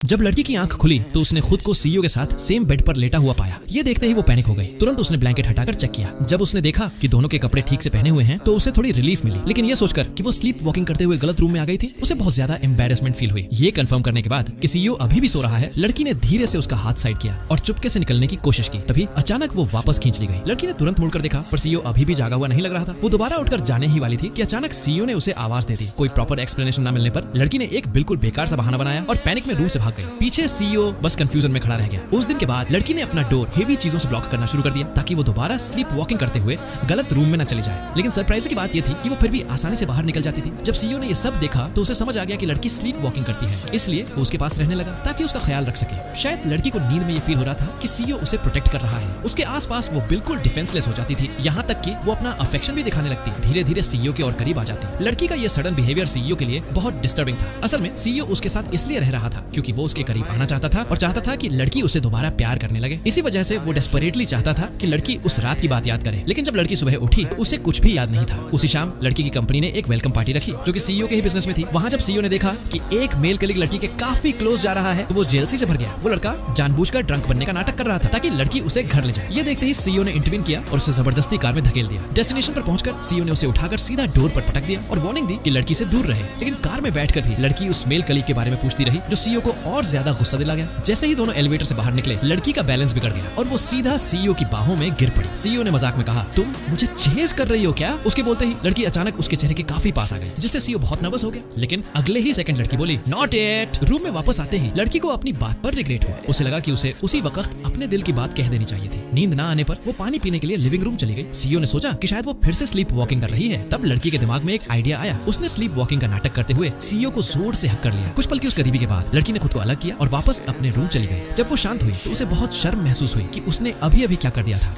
जब लड़की की आंख खुली तो उसने खुद को सीईओ के साथ सेम बेड पर लेटा हुआ पाया। ये देखते ही वो पैनिक हो गई। तुरंत उसने ब्लैंकेट हटाकर चेक किया। जब उसने देखा कि दोनों के कपड़े ठीक से पहने हुए हैं तो उसे थोड़ी रिलीफ मिली, लेकिन ये सोचकर कि वो स्लीप वॉकिंग करते हुए गलत रूम में आ गई थी, उसे बहुत ज्यादा एम्बैरेसमेंट फील हुई। ये कंफर्म करने के बाद कि सीईओ अभी भी सो रहा है, लड़की ने धीरे से उसका हाथ साइड किया और चुपके से निकलने की कोशिश की। तभी अचानक वो वापस खींच ली गई। लड़की ने तुरंत मुड़कर देखा पर सीईओ अभी भी जागा हुआ नहीं लग रहा था। वो दोबारा उठकर जाने ही वाली थी कि अचानक सीईओ ने उसे आवाज दे दी। कोई प्रॉपर एक्सप्लेनेशन न मिलने पर लड़की ने एक बिल्कुल बेकार सा बहाना बनाया और पैनिक में रूम से भाग गई। पीछे सीईओ बस कंफ्यूजन में खड़ा रह गया। उस दिन के बाद लड़की ने अपना डोर हेवी चीजों से ब्लॉक करना शुरू कर दिया ताकि वो दोबारा स्लीप वॉकिंग करते हुए गलत रूम में न चली जाए। लेकिन सरप्राइज की बात ये थी कि वो फिर भी आसानी से बाहर निकल जाती थी। जब सीईओ ने ये सब देखा तो उसे समझ आ गया कि लड़की स्लीप वॉकिंग करती है, इसलिए वो उसके पास रहने लगा ताकि उसका ख्याल रख सके। शायद लड़की को नींद में ये फील हो रहा था कि सीईओ उसे प्रोटेक्ट कर रहा है। उसके आसपास वो बिल्कुल डिफेंसलेस हो जाती थी, यहाँ तक कि वो अपना अफेक्शन भी दिखाने लगती। धीरे धीरे सीईओ के और करीब आ जाती। लड़की का ये सडन बिहेवियर सीईओ के लिए बहुत डिस्टर्बिंग था। असल में सीईओ उसके साथ इसलिए रह रहा था क्योंकि वो उसके करीब आना चाहता था और चाहता था कि लड़की उसे दोबारा प्यार करने लगे। इसी वजह से वो डेस्परेटली चाहता था कि लड़की उस रात की बात याद करे। लेकिन जब लड़की सुबह उठी तो उसे कुछ भी याद नहीं था। उसी शाम लड़की की कंपनी ने एक वेलकम पार्टी रखी जो कि सीईओ के ही बिजनेस में थी। वहाँ जब सीईओ ने देखा कि एक मेल कलीग लड़की के काफी क्लोज जा रहा है तो वो जेलसी से भर गया। वो लड़का जानबूझकर ड्रंक बनने का नाटक कर रहा था ताकि लड़की उसे घर ले जाए। ये देखते ही सीईओ ने इंटरवीन किया और उसे जबरदस्ती कार में धकेल दिया। डेस्टिनेशन पर पहुंचकर सीईओ ने उसे उठाकर सीधा डोर पर पटक दिया और वार्निंग दी कि लड़की से दूर रहे। लेकिन कार में बैठकर भी लड़की उस मेल कलीग के बारे में पूछती रही जो सीईओ को और ज्यादा गुस्सा दिला गया। जैसे ही दोनों एलिवेटर से बाहर निकले लड़की का बैलेंस बिगड़ गया और वो सीधा सीईओ की बाहों में गिर पड़ी। सीईओ ने मजाक में कहा, तुम मुझे चेज कर रही हो क्या? उसके बोलते ही लड़की अचानक उसके चेहरे के काफी पास आ गई, जिससे सीईओ बहुत नर्वस हो गया। लेकिन अगले ही सेकंड लड़की बोली, नॉट येट। रूम में वापस आते ही लड़की को अपनी बात पर रिग्रेट हुआ। उसे लगा कि उसे उसी वक्त अपने दिल की बात कह देनी चाहिए थी। नींद ना आने पर वो पानी पीने के लिए लिविंग रूम चली गई। सीईओ ने सोचा कि शायद वो फिर से स्लीप वॉकिंग कर रही है। तब लड़की के दिमाग में एक आइडिया आया। उसने स्लीप वॉकिंग का नाटक करते हुए सीईओ को जोर से हक कर लिया। कुछ पल की उस करीबी के बाद लड़की ने खुद को अलग किया और वापस अपने रूम चली गई। जब वो शांत हुई तो उसे बहुत शर्म महसूस हुई कि उसने अभी अभी क्या कर दिया था।